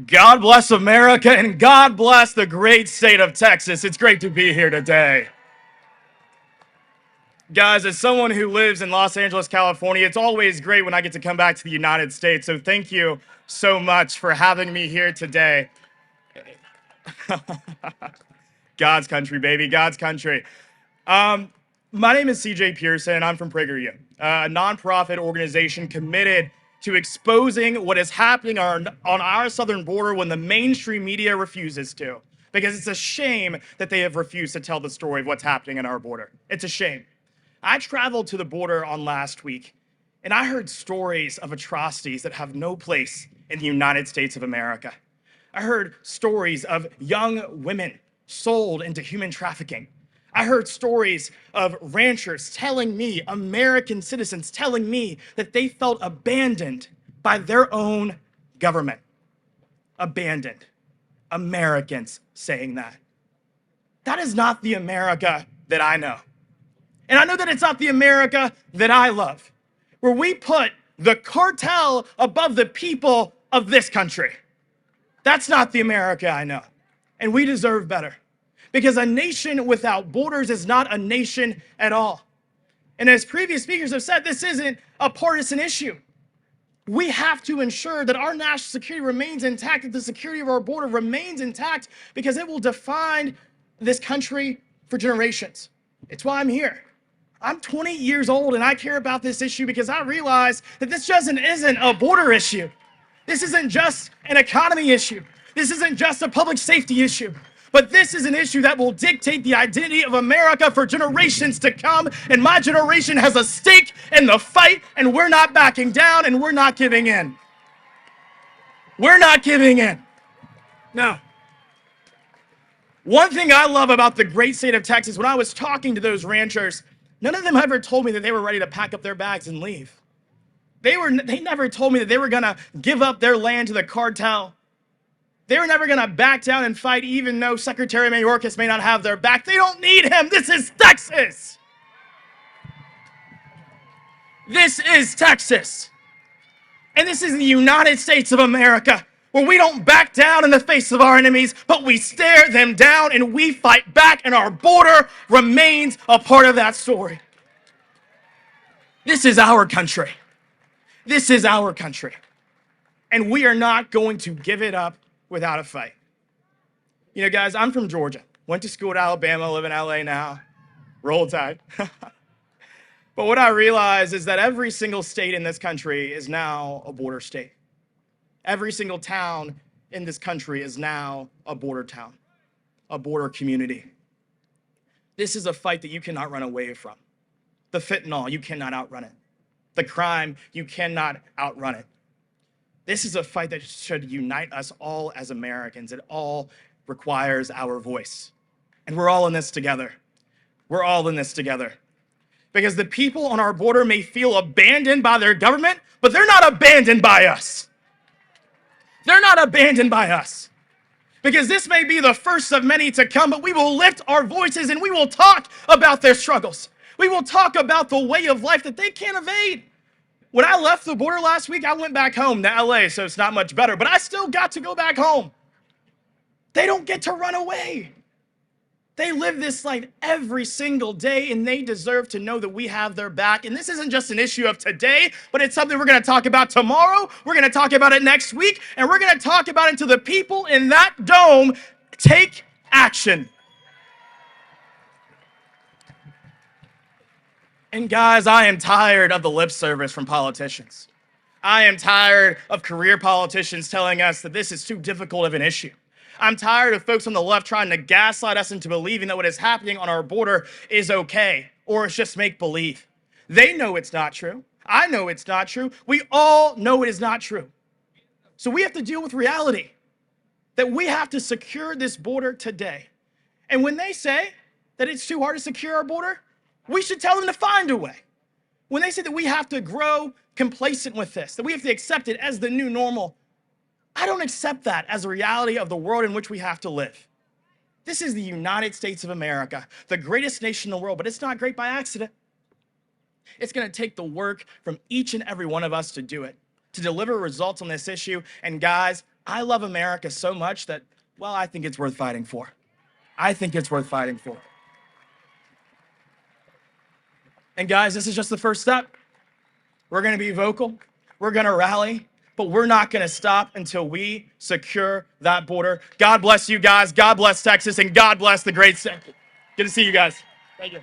God bless America and God bless the great state of Texas. It's great to be here today. Guys, as someone who lives in Los Angeles, California, it's always great when I get to come back to the United States. So thank you so much for having me here today. God's country, baby, God's country. My name is CJ Pearson, and I'm from PragerU, a nonprofit organization committed to exposing what is happening on our southern border when the mainstream media refuses to. Because it's a shame that they have refused to tell the story of what's happening in our border. It's a shame. I traveled to the border on last week, and I heard stories of atrocities that have no place in the United States of America. I heard stories of young women sold into human trafficking. I heard stories of ranchers telling me, American citizens telling me that they felt abandoned by their own government. Abandoned. Americans saying that. That is not the America that I know. And I know that it's not the America that I love, where we put the cartel above the people of this country. That's not the America I know. And we deserve better. Because a nation without borders is not a nation at all. And as previous speakers have said, this isn't a partisan issue. We have to ensure that our national security remains intact, that the security of our border remains intact, because it will define this country for generations. It's why I'm here. I'm 20 years old and I care about this issue because I realize that this just isn't a border issue. This isn't just an economy issue. This isn't just a public safety issue. But this is an issue that will dictate the identity of America for generations to come. And my generation has a stake in the fight, and we're not backing down and we're not giving in. We're not giving in. No. One thing I love about the great state of Texas, when I was talking to those ranchers, none of them ever told me that they were ready to pack up their bags and leave. They never told me that they were gonna give up their land to the cartel. They were never gonna back down and fight, even though Secretary Mayorkas may not have their back. They don't need him. This is Texas. This is Texas. And this is the United States of America, where we don't back down in the face of our enemies, but we stare them down and we fight back, and our border remains a part of that story. This is our country. This is our country. And we are not going to give it up without a fight. You know, guys, I'm from Georgia. Went to school at Alabama, live in LA now. Roll Tide. But what I realize is that every single state in this country is now a border state. Every single town in this country is now a border town, a border community. This is a fight that you cannot run away from. The fentanyl, you cannot outrun it. The crime, you cannot outrun it. This is a fight that should unite us all as Americans. It all requires our voice. And we're all in this together. We're all in this together. Because the people on our border may feel abandoned by their government, but they're not abandoned by us. They're not abandoned by us. Because this may be the first of many to come, but we will lift our voices and we will talk about their struggles. We will talk about the way of life that they can't evade. When I left the border last week, I went back home to LA, so it's not much better, but I still got to go back home. They don't get to run away. They live this life every single day, and they deserve to know that we have their back. And this isn't just an issue of today, but it's something we're going to talk about tomorrow. We're going to talk about it next week, and we're going to talk about it until the people in that dome take action. And guys, I am tired of the lip service from politicians. I am tired of career politicians telling us that this is too difficult of an issue. I'm tired of folks on the left trying to gaslight us into believing that what is happening on our border is okay, or it's just make-believe. They know it's not true. I know it's not true. We all know it is not true. So we have to deal with reality, that we have to secure this border today. And when they say that it's too hard to secure our border, we should tell them to find a way. When they say that we have to grow complacent with this, that we have to accept it as the new normal, I don't accept that as a reality of the world in which we have to live. This is the United States of America, the greatest nation in the world, but it's not great by accident. It's going to take the work from each and every one of us to do it, to deliver results on this issue. And guys, I love America so much that, well, I think it's worth fighting for. I think it's worth fighting for. And guys, this is just the first step. We're going to be vocal. We're going to rally, but we're not going to stop until we secure that border. God bless you guys. God bless Texas, and God bless the great state. Good to see you guys. Thank you.